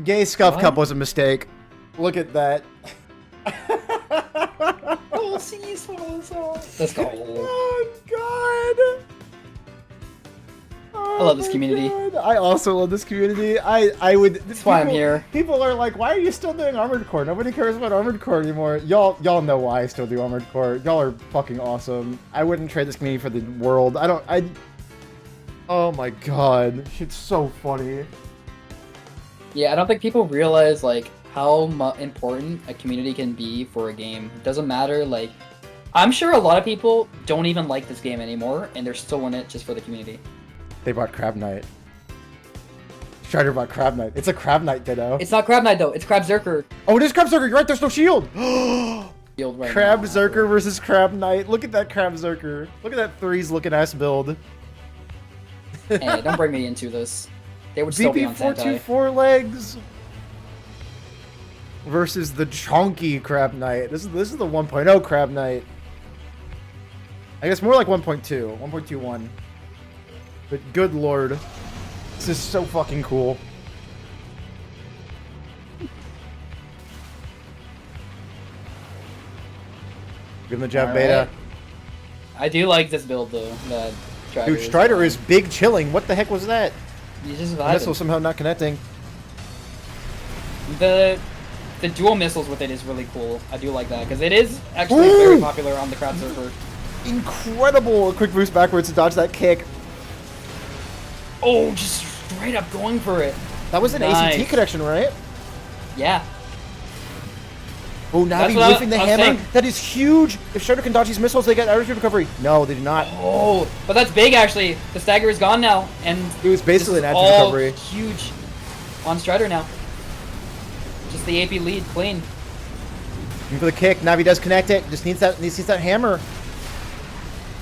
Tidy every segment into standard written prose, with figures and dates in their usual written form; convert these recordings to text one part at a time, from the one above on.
Gay Scuff Cup was a mistake. Look at that. Oh, see, swallow. Let's go. Oh god. Oh, I love this community. God. I also love this community. I would. That's why I'm here. People are like, why are you still doing Armored Core? Nobody cares about Armored Core anymore. Y'all know why I still do Armored Core. Y'all are fucking awesome. I wouldn't trade this community for the world. Oh my god, it's so funny. Yeah, I don't think people realize like how important a community can be for a game. It doesn't matter, like, I'm sure a lot of people don't even like this game anymore, and they're still in it just for the community. They bought Crab Knight. Strider bought Crab Knight. It's a Crab Knight Ditto. It's not Crab Knight though, it's Crab Zerker. Oh, it is Crab Zerker, you're right, there's no shield! Shield right Crab now. Zerker versus Crab Knight. Look at that Crab Zerker. Look at that threes looking ass build. Hey, don't bring me into this. They would still be on Sentai. VP424 legs versus the chunky Crab Knight. This is the 1.0 Crab Knight. I guess more like 1.2, 1.21. But good lord, this is so fucking cool. Give him the jab beta. I do like this build though. That Dude, Strider is big chilling. What the heck was that? You just The missile somehow not connecting. The dual missiles with it is really cool. I do like that because it is actually very popular on the crowd server. Incredible! A quick boost backwards to dodge that kick. Oh, just straight up going for it. That was an Nice. ACT connection, right? Yeah. Oh, Navi what whiffing the I was hammer. saying. That is huge. If Strider can dodge these missiles, they get attitude recovery. No, they do not. Oh, but that's big actually. The stagger is gone now, and It was basically an this is attitude all recovery. huge on Strider now. Just the AP lead, clean. Looking for the kick. Navi does connect it. Just needs that hammer.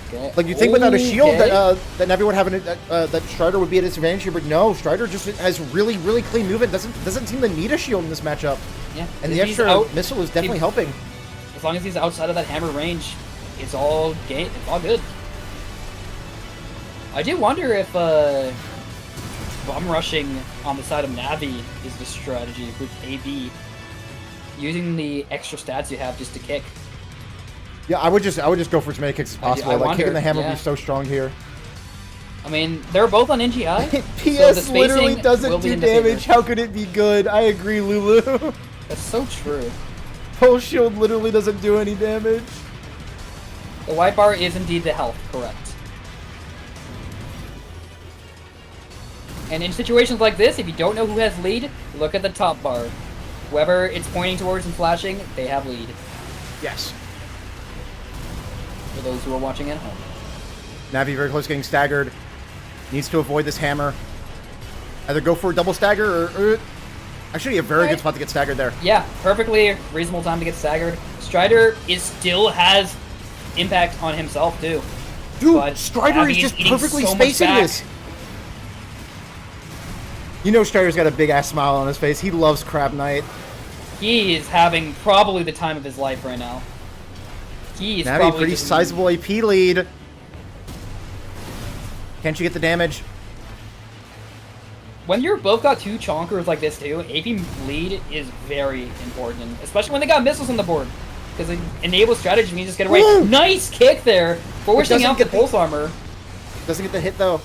Okay. Like you think without a shield Okay. that Navi would have that Strider would be at a disadvantage here, but no, Strider just has really clean movement. Doesn't seem to need a shield in this matchup. Yeah. And the If he's extra missile is definitely helping. As long as he's outside of that hammer range, it's all gate. It's all good. I do wonder if bomb rushing on the side of Navi is the strategy with AB, using the extra stats you have just to kick. Yeah, I would just go for as many kicks as possible. I Like wonder, kicking the hammer would yeah. be so strong here. I mean, they're both on NGI. PS so literally doesn't do damage. Favor. How could it be good? I agree, Lulu. That's so true. Full shield literally doesn't do any damage. The white bar is indeed the health, correct. And in situations like this, if you don't know who has lead, look at the top bar. Whoever it's pointing towards and flashing, they have lead. Yes. For those who are watching at home. Navi very close, getting staggered. Needs to avoid this hammer. Either go for a double stagger or actually a very good spot to get staggered there. Yeah, perfectly reasonable time to get staggered. Strider still has impact on himself too. Dude, But Strider Navi is just eating perfectly so much spacing back. this. You know Strider's got a big ass smile on his face. He loves Crab Knight. He is having probably the time of his life right now. He is Navi, probably pretty just- sizable AP lead. Can't you get the damage? When you're both got two chonkers like this too, AP lead is very important, especially when they got missiles on the board. Because it enables strategy when you just get away. Woo! Nice kick there! Forcing doesn't out the get the- pulse armor. Doesn't get the hit though.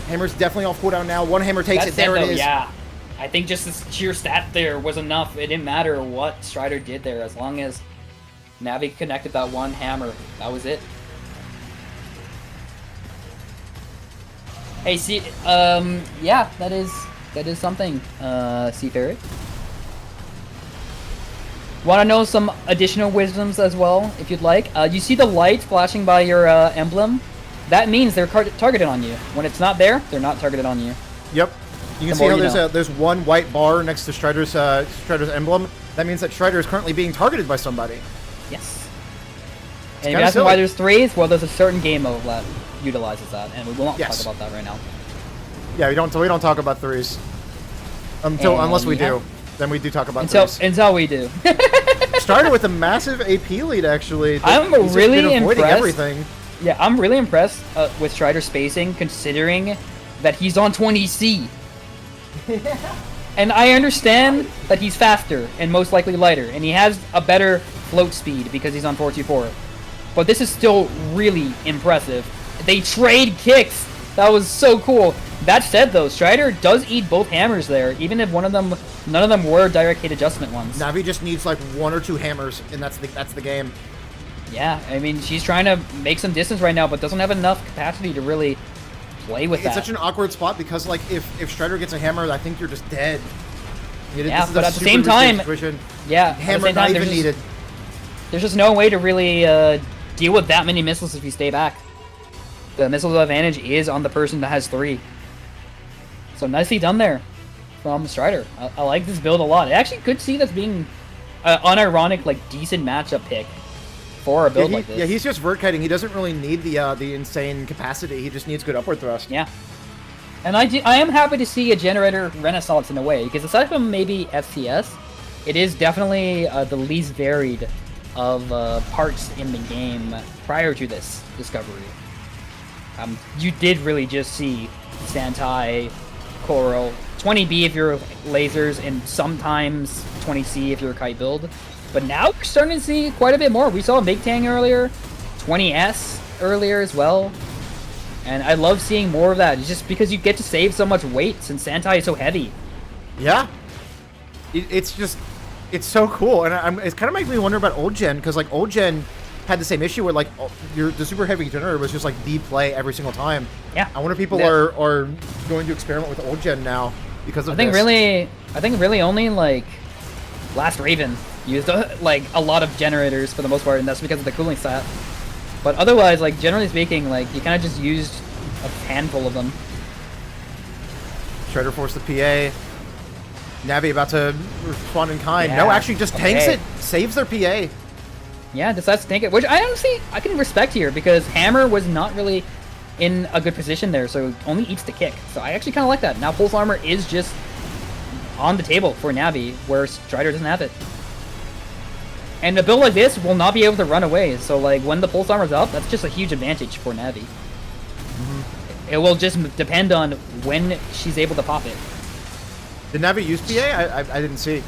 Hammer's definitely off cooldown now. One hammer takes it. There it is. Yeah. I think just this sheer stat there was enough. It didn't matter what Strider did there, as long as Navi connected that one hammer. That was it. Hey, see, yeah, that is something, Seafarer. Want to know some additional wisdoms as well, if you'd like? You see the light flashing by your emblem? That means they're targeted on you. When it's not there, they're not targeted on you. Yep. You can see how there's one white bar next to Strider's emblem. That means that Strider is currently being targeted by somebody. Yes. And if kinda you ask me silly. why there's threes, well, there's a certain game mode that utilizes that, and we will not Yes. talk about that right now. Yeah, we don't talk about threes unless we yeah. do. Then we do talk about Until threes. we do. Strider with a massive AP lead actually. I'm He's just really been avoiding impressed. everything. Yeah, I'm really impressed with Strider spacing, considering that he's on 20C. And I understand that he's faster and most likely lighter, and he has a better float speed because he's on 424. But this is still really impressive. They trade kicks. That was so cool. That said, though, Strider does eat both hammers there, even if none of them were direct hit adjustment ones. Navi just needs like 1 or 2 hammers, and that's the game. Yeah, I mean, she's trying to make some distance right now, but doesn't have enough capacity to really play with that. It's such an awkward spot because, like, if Strider gets a hammer, I think you're just dead. Yeah, but at the same time, yeah, hammer not even needed. There's just no way to really deal with that many missiles if you stay back. The missile advantage is on the person that has 3. So nicely done there from Strider. I like this build a lot. I actually could see this being an unironic, like, decent matchup pick for a build like this. Yeah, he's just vert kiting. He doesn't really need the insane capacity. He just needs good upward thrust. Yeah. And I am happy to see a generator renaissance in a way, because aside from maybe FCS, it is definitely the least varied of parts in the game prior to this discovery. You did really just see Santai, Coral, 20B if you're lasers, and sometimes 20C if you're a kite build. But now we're starting to see quite a bit more. We saw Big Tang earlier, 20S earlier as well. And I love seeing more of that, just because you get to save so much weight since Santai is so heavy. Yeah. It's so cool. And it's kind of makes me wonder about old gen, because like old gen had the same issue where like the super heavy generator was just like the play every single time. Yeah. I wonder if people are going to experiment with old gen now because of this. I think really only like Last Raven used like a lot of generators for the most part, and that's because of the cooling stat. But otherwise, like generally speaking, like you kind of just used a handful of them. Shredder forced the PA. Navi about to respond in kind. Yeah. No, actually just tanks it, saves their PA. Yeah, decides to tank it, which I can respect here, because Hammer was not really in a good position there, so only eats the kick. So I actually kind of like that. Now Pulse Armor is just on the table for Navi, where Strider doesn't have it. And a build like this will not be able to run away, so like when the Pulse Armor's up, that's just a huge advantage for Navi. Mm-hmm. It will just depend on when she's able to pop it. Did Navi use PA? I didn't see.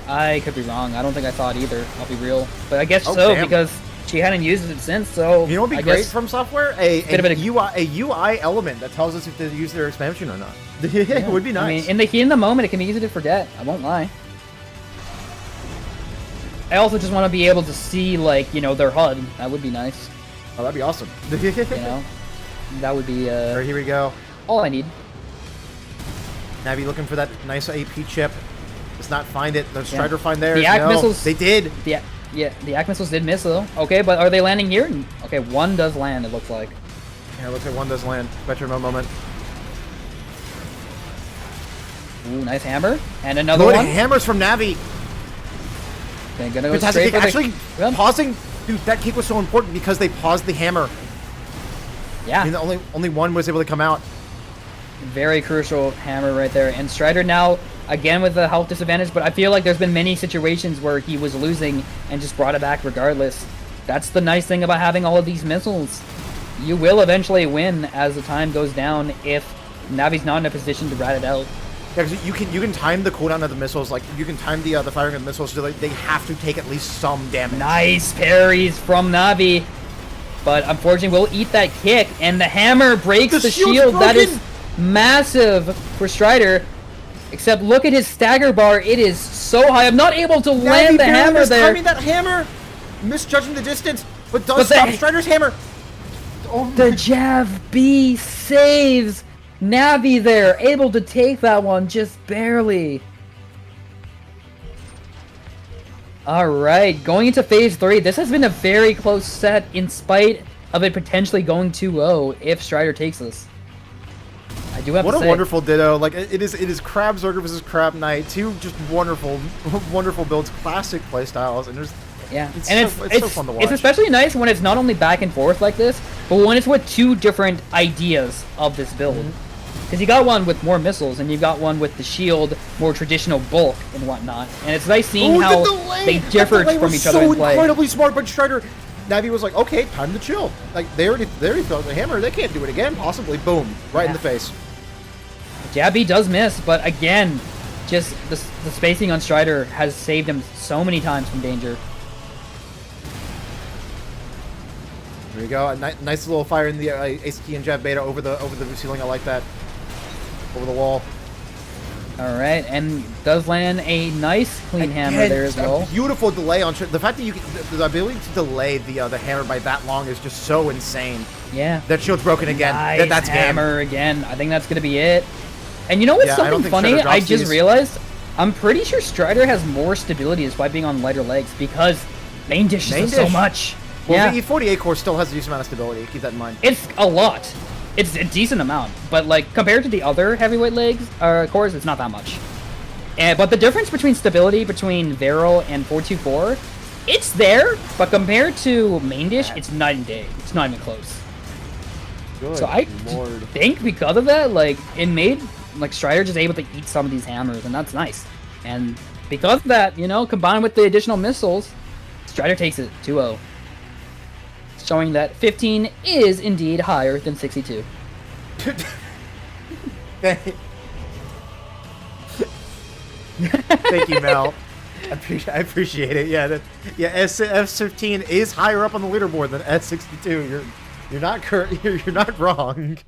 I could be wrong. I don't think I saw it either. I'll be real. But I guess because she hadn't used it since, so... You know what would be great from software? A UI element that tells us if to use their expansion or not. It would be nice. I mean, in the heat of the moment, it can be easy to forget. I won't lie. I also just want to be able to see, like, you know, their HUD. That would be nice. Oh, that'd be awesome. You know? That would be, Right, here we go. all I need. Navi looking for that nice AP chip. Does not find it. The Strider find theirs. The ACK missiles. They did. The ACK missiles did miss though. Okay, but are they landing here? Okay, one does land. It looks like. Yeah, it looks like one does land. Metronome moment. Ooh, nice hammer and another one. Hammers from Navi. Okay, gonna go straight for actually, pausing. Dude, that kick was so important because they paused the hammer. Yeah. I mean, only one was able to come out. Very crucial hammer right there. And Strider now, again with the health disadvantage, but I feel like there's been many situations where he was losing and just brought it back regardless. That's the nice thing about having all of these missiles. You will eventually win as the time goes down if Navi's not in a position to rat it out. Yeah, because you can time the cooldown of the missiles, like you can time the firing of the missiles so like they have to take at least some damage. Nice parries from Navi, but unfortunately we'll eat that kick, and the hammer breaks the shield. That is massive for Strider. Except look at his stagger bar; it is so high. I'm not able to land the hammer there. Timing that hammer, misjudging the distance, but does stop Strider's hammer. Oh, the Jav B saves Navi there, able to take that one just barely. Alright, going into phase 3, this has been a very close set in spite of it potentially going 2-0 if Strider takes this. I do have to say. What a wonderful ditto. Like, it is Crab Zerger versus Crab Knight. Two just wonderful builds, classic playstyles, and there's... Yeah, it's so fun to watch. It's especially nice when it's not only back and forth like this, but when it's with two different ideas of this build. Because you got one with more missiles, and you got one with the shield, more traditional bulk and whatnot. And it's nice seeing how they differed from each other in play. Incredibly smart, but Strider, Navi was like, okay, time to chill. Like they already felt the hammer. They can't do it again. Possibly, boom, right in the face. Jab B does miss, but again, just the spacing on Strider has saved him so many times from danger. There we go. A nice little fire in the Ace Key and Jab Beta over the ceiling. I like that. Over the wall. All right, and does land a nice clean hammer there as well. Beautiful delay on the fact that you the ability to delay the hammer by that long is just so insane. Yeah. That shield's broken again. Nice That's hammer game. again. I think that's gonna be it. And you know what's something funny? I just realized. I'm pretty sure Strider has more stability despite being on lighter legs because main dish does so much. Well, the E48 core still has a decent amount of stability. Keep that in mind. It's a lot. It's a decent amount, but like compared to the other heavyweight legs cores, it's not that much. But the difference between stability between Vero and 424, it's there, but compared to main dish, it's night and day. It's not even close. Good so I Lord. think because of that, like it made like Strider just able to eat some of these hammers, and that's nice. And because of that, you know, combined with the additional missiles, Strider takes it 2-0. Showing that 15 is indeed higher than 62. Thank you, Mel. I appreciate it. Yeah, F15 is higher up on the leaderboard than S62. You're not wrong.